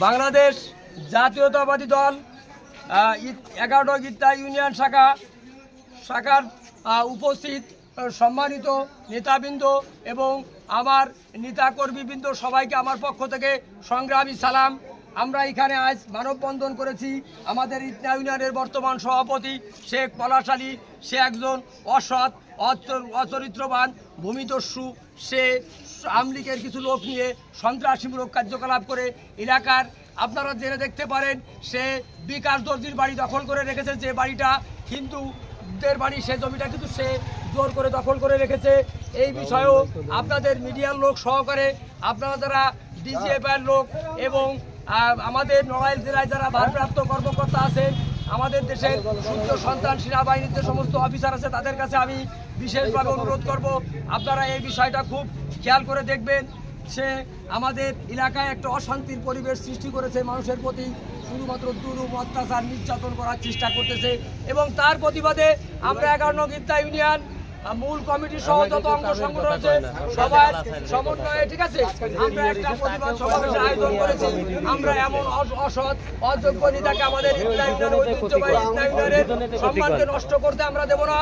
বাংলাদেশ জাতীয়তাবাদী দল 11 গিত্তা ইউনিয়ন শাখার উপস্থিত সম্মানিত নেতাবৃন্দ এবং আমার নেতাকর্মীবৃন্দ সবাইকে আমার পক্ষ থেকে সংগ্রামী সালাম। আমরা এখানে আজ মানববন্ধন করেছি। আমাদের ইটনা ইউনিয়নের বর্তমান সভাপতি শেখ পলাশ আলী, সে একজন অসৎ অচরিত্রবান ভূমিদস্যু। সে আওয়ামী লীগের কিছু লোক নিয়ে সন্ত্রাসীমূলক কার্যকলাপ করে এলাকার আপনারা জেনে দেখতে পারেন। সে বিকাশ দর্জির বাড়ি দখল করে রেখেছে, যে বাড়িটা হিন্দুদের বাড়ি, সে জমিটা কিন্তু সে জোর করে দখল করে রেখেছে। এই বিষয়েও আপনাদের মিডিয়ার লোক সহকারে আপনারা যারা ডিজিএফআইয়ের লোক এবং আমাদের নড়াইল জেলায় যারা ভারপ্রাপ্ত কর্মকর্তা আছেন, আমাদের দেশের সূর্য সন্তান সেনাবাহিনীর যে সমস্ত অফিসার আছে, তাদের কাছে আমি বিশেষভাবে অনুরোধ করব, আপনারা এই বিষয়টা খুব খেয়াল করে দেখবেন। সে আমাদের এলাকায় একটা অশান্তির পরিবেশ সৃষ্টি করেছে, মানুষের প্রতি শুধুমাত্র জুলুম অত্যাচার নির্যাতন করার চেষ্টা করতেছে এবং তার প্রতিবাদে আমরা 11 গিত্তা ইউনিয়ন মূল কমিটি সহ যত অঙ্গ সংগঠন আছে সবার সমন্বয়ে, ঠিক আছে, আমরা একটা প্রতিবাদ সমাবেশের আয়োজন করেছি। আমরা এমন অসৎ অযোগ্য নেতাকে আমাদের ইটনা ইউনিয়নের ঐতিহ্যবাহী ইটনা ইউনিয়নের সম্মানকে নষ্ট করতে আমরা দেব না।